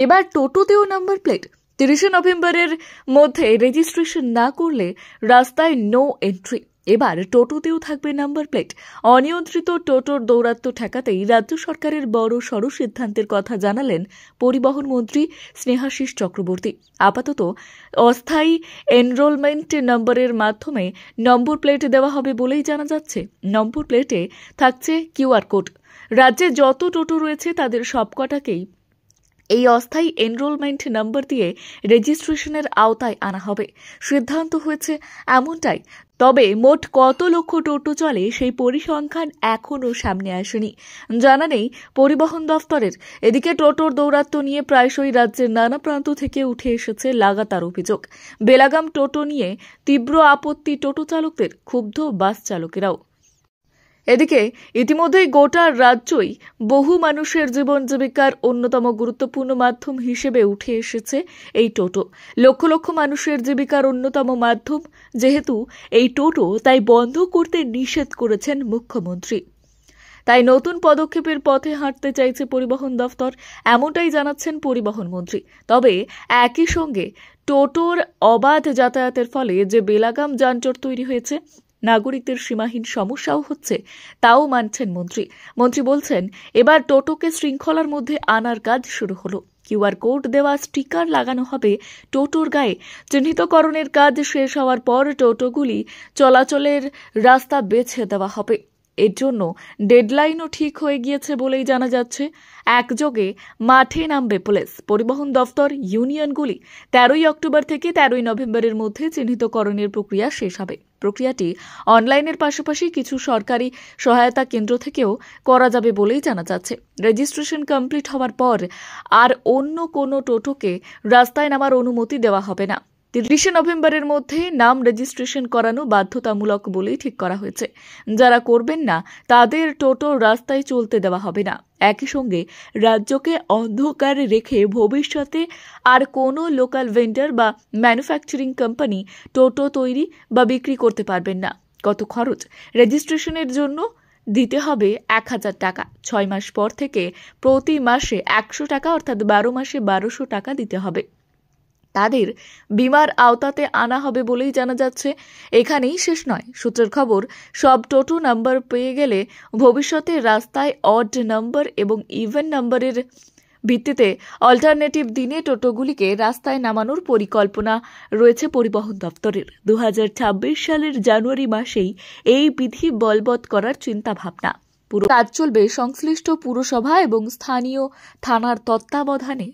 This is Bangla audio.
এবার টোটোতেও নাম্বার প্লেট। 30 নভেম্বরের মধ্যে রেজিস্ট্রেশন না করলে রাস্তায় নো এন্ট্রি। এবার টোটোতেও থাকবে নাম্বার প্লেট। অনিয়ন্ত্রিত টোটোর দৌরাত্ম্য ঠেকাতেই রাজ্য সরকারের বড় সড় সিদ্ধান্তের কথা জানালেন পরিবহন মন্ত্রী স্নেহাশিস চক্রবর্তী। আপাতত অস্থায়ী এনরোলমেন্ট নম্বরের মাধ্যমে নম্বর প্লেট দেওয়া হবে বলেই জানা যাচ্ছে। নম্বর প্লেটে থাকছে কিউআর কোড। রাজ্যে যত টোটো রয়েছে তাদের সবকটাকেই এই অস্থায়ী এনরোলমেন্ট নম্বর দিয়ে রেজিস্ট্রেশনের আওতায় আনা হবে। সিদ্ধান্ত হয়েছে এমনটাই। তবে মোট কত লক্ষ টোটো চলে সেই পরিসংখ্যান এখনও সামনে আসেনি, জানা নেই পরিবহন দফতরের। এদিকে টোটোর দৌরাত্ম্য নিয়ে প্রায়শই রাজ্যের নানা প্রান্ত থেকে উঠে এসেছে লাগাতার অভিযোগ। বেলাগাম টোটো নিয়ে তীব্র আপত্তি টোটো চালকদের, ক্ষুব্ধ বাস চালকেরাও। এদিকে ইতিমধ্যেই গোটা রাজ্যই বহু মানুষের জীবন জীবিকার অন্যতম গুরুত্বপূর্ণ মাধ্যম হিসেবে উঠে এসেছে এই টোটো। লক্ষ লক্ষ মানুষের জীবিকার অন্যতম মাধ্যম যেহেতু এই টোটো, তাই বন্ধ করতে নিষেধ করেছেন মুখ্যমন্ত্রী। তাই নতুন পদক্ষেপের পথে হাঁটতে চাইছে পরিবহন দফতর, এমনটাই জানাচ্ছেন পরিবহন মন্ত্রী। তবে একই সঙ্গে টোটোর অবাধ যাতায়াতের ফলে যে বেলাগাম যানজট তৈরি হয়েছে, নাগরিকদের সীমাহীন সমস্যাও হচ্ছে, তাও মানছেন মন্ত্রী। মন্ত্রী বলছেন, এবার টোটোকে শৃঙ্খলার মধ্যে আনার কাজ শুরু হলো। কিউআর কোড দেওয়া স্টিকার লাগানো হবে টোটোর গায়ে। চিহ্নিতকরণের কাজ শেষ হওয়ার পর টোটোগুলি চলাচলের রাস্তা বেছে দেওয়া হবে। এর জন্য ডেডলাইনও ঠিক হয়ে গিয়েছে বলেই জানা যাচ্ছে। একযোগে মাঠে নামবে পুলিশ, পরিবহন দফতর, ইউনিয়নগুলি। 13 অক্টোবর থেকে 13 নভেম্বরের মধ্যে চিহ্নিতকরণের প্রক্রিয়া শেষ হবে। প্রক্রিয়াটি অনলাইনের পাশাপাশি কিছু সরকারি সহায়তা কেন্দ্র থেকেও করা যাবে বলেই জানা যাচ্ছে। রেজিস্ট্রেশন কমপ্লিট হওয়ার পর আর অন্য কোনো টোটোকে রাস্তায় নামার অনুমতি দেওয়া হবে না। 30 নভেম্বরের মধ্যে নাম রেজিস্ট্রেশন করানো বাধ্যতামূলক বলেই ঠিক করা হয়েছে। যারা করবেন না তাদের টোটো রাস্তায় চলতে দেওয়া হবে না। একই সঙ্গে রাজ্যকে অন্ধকারে রেখে ভবিষ্যতে আর কোনো লোকাল ভেন্ডার বা ম্যানুফ্যাকচারিং কোম্পানি টোটো তৈরি বা বিক্রি করতে পারবেন না। কত খরচ? রেজিস্ট্রেশনের জন্য দিতে হবে 1000 টাকা। 6 মাস পর থেকে প্রতি মাসে 100 টাকা, অর্থাৎ 12 মাসে 1200 টাকা দিতে হবে। তাদের বিমার আওতাতে আনা হবে বলেই জানা যাচ্ছে। এখানেই শেষ নয়। সূত্রের খবর, সব টোটো নাম্বার পেয়ে গেলে ভবিষ্যতে রাস্তায় অড নাম্বার এবং ইভেন নাম্বারের ভিত্তিতে অল্টারনেটিভ দিনে টোটোগুলিকে রাস্তায় নামানোর পরিকল্পনা রয়েছে পরিবহন দপ্তরের। 2026 সালের জানুয়ারি মাসেই এই বিধি বলবৎ করার চিন্তা ভাবনা। পুরো কাজ চলবে সংশ্লিষ্ট পুরসভা এবং স্থানীয় থানার তত্ত্বাবধানে।